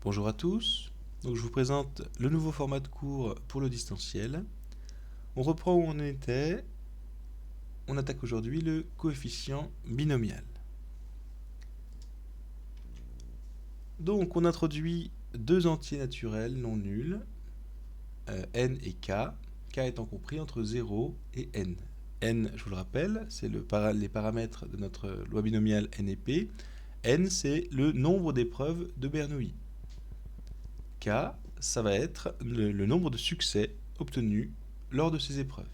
Bonjour à tous, donc je vous présente le nouveau format de cours pour le distanciel. On reprend où on était, on attaque aujourd'hui le coefficient binomial. Donc on introduit deux entiers naturels non nuls, n et k étant compris entre 0 et n. N, je vous le rappelle, c'est les paramètres de notre loi binomiale n et p. N, c'est le nombre d'épreuves de Bernoulli. K, ça va être le nombre de succès obtenus lors de ces épreuves.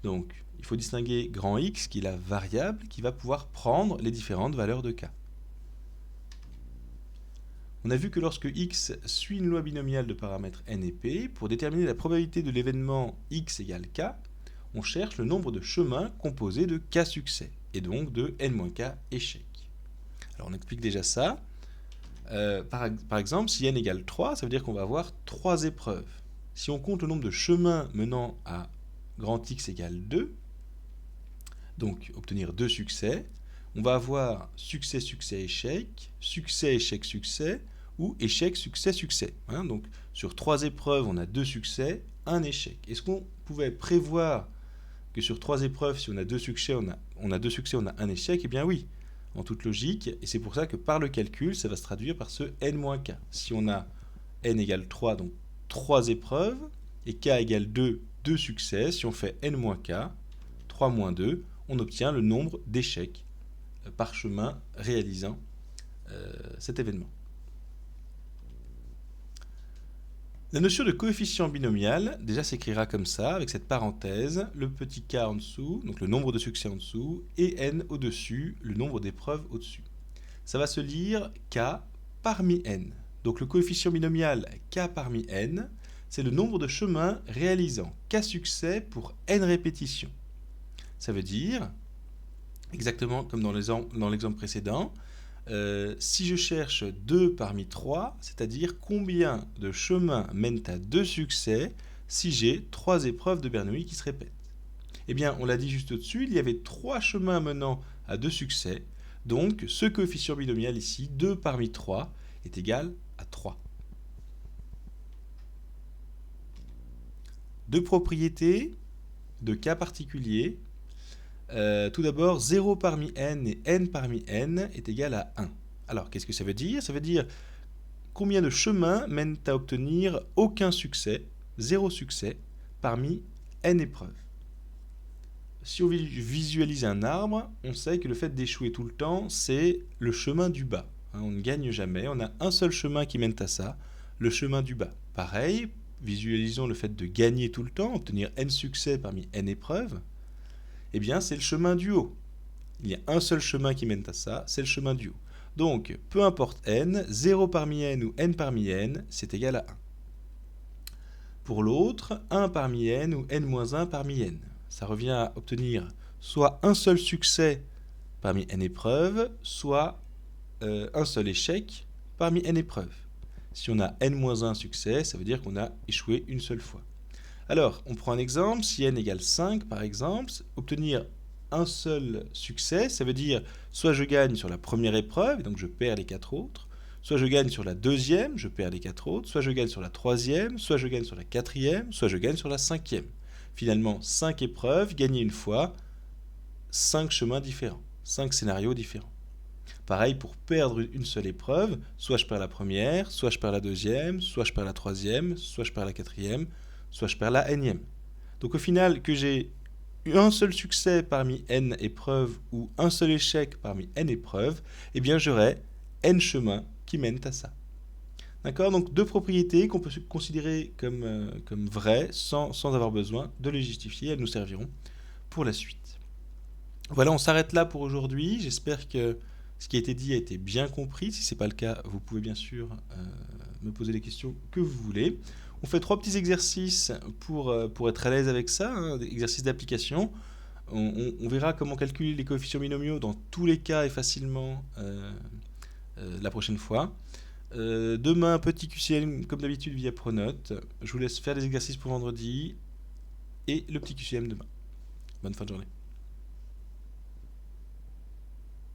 Donc, il faut distinguer grand X, qui est la variable qui va pouvoir prendre les différentes valeurs de K. On a vu que lorsque X suit une loi binomiale de paramètres n et p, pour déterminer la probabilité de l'événement X égale K, on cherche le nombre de chemins composés de K succès, et donc de n-K échecs. Alors on explique déjà ça. Par exemple, si n égale 3, ça veut dire qu'on va avoir 3 épreuves. Si on compte le nombre de chemins menant à grand X égale 2, donc obtenir 2 succès, on va avoir succès, succès, échec, succès, échec, succès, ou échec, succès, succès. Donc sur 3 épreuves, on a 2 succès, 1 échec. Est-ce qu'on pouvait prévoir que sur 3 épreuves, si on a 2 succès, on a 2 succès, on a 1 échec? Eh bien oui, en toute logique, et c'est pour ça que par le calcul, ça va se traduire par ce n-k. Si on a n égale 3, donc 3 épreuves, et k égale 2, 2 succès, si on fait n-k, 3 moins 2, on obtient le nombre d'échecs par chemin réalisant cet événement. La notion de coefficient binomial, déjà s'écrira comme ça, avec cette parenthèse, le petit k en dessous, donc le nombre de succès en dessous, et n au-dessus, le nombre d'épreuves au-dessus. Ça va se lire k parmi n. Donc le coefficient binomial k parmi n, c'est le nombre de chemins réalisant k succès pour n répétitions. Ça veut dire, exactement comme dans l'exemple précédent, si je cherche 2 parmi 3, c'est-à-dire combien de chemins mènent à 2 succès si j'ai 3 épreuves de Bernoulli qui se répètent. Eh bien, on l'a dit juste au-dessus, il y avait 3 chemins menant à 2 succès, donc ce coefficient binomial ici, 2 parmi 3, est égal à 3. Deux propriétés de cas particuliers. Tout d'abord, 0 parmi n et n parmi n est égal à 1. Alors, qu'est-ce que ça veut dire? Ça veut dire combien de chemins mènent à obtenir aucun succès, 0 succès, parmi n épreuves. Si on visualise un arbre, on sait que le fait d'échouer tout le temps, c'est le chemin du bas. On ne gagne jamais, on a un seul chemin qui mène à ça, le chemin du bas. Pareil, visualisons le fait de gagner tout le temps, obtenir n succès parmi n épreuves. Eh bien, c'est le chemin du haut. Il y a un seul chemin qui mène à ça, c'est le chemin du haut. Donc, peu importe n, 0 parmi n ou n parmi n, c'est égal à 1. Pour l'autre, 1 parmi n ou n-1 parmi n. Ça revient à obtenir soit un seul succès parmi n épreuves, soit un seul échec parmi n épreuves. Si on a n-1 succès, ça veut dire qu'on a échoué une seule fois. Alors, on prend un exemple, si n égale 5 par exemple, obtenir un seul succès, ça veut dire soit je gagne sur la première épreuve, et donc je perds les 4 autres, soit je gagne sur la deuxième, je perds les 4 autres, soit je gagne sur la troisième, soit je gagne sur la quatrième, soit je gagne sur la cinquième. Finalement, 5 épreuves, gagner une fois, 5 chemins différents, 5 scénarios différents. Pareil, pour perdre une seule épreuve, soit je perds la première, soit je perds la deuxième, soit je perds la troisième, soit je perds la quatrième, soit je perds la n-ième. Donc au final, que j'ai un seul succès parmi n épreuves ou un seul échec parmi n épreuves, eh bien j'aurai n chemins qui mènent à ça. D'accord? Donc deux propriétés qu'on peut considérer comme vraies sans avoir besoin de les justifier. Elles nous serviront pour la suite. Voilà, on s'arrête là pour aujourd'hui. J'espère que ce qui a été dit a été bien compris. Si ce n'est pas le cas, vous pouvez bien sûr me poser les questions que vous voulez. On fait 3 petits exercices pour être à l'aise avec ça, des exercices d'application. On verra comment calculer les coefficients binomiaux dans tous les cas et facilement la prochaine fois. Demain, petit QCM comme d'habitude via Pronote. Je vous laisse faire les exercices pour vendredi et le petit QCM demain. Bonne fin de journée.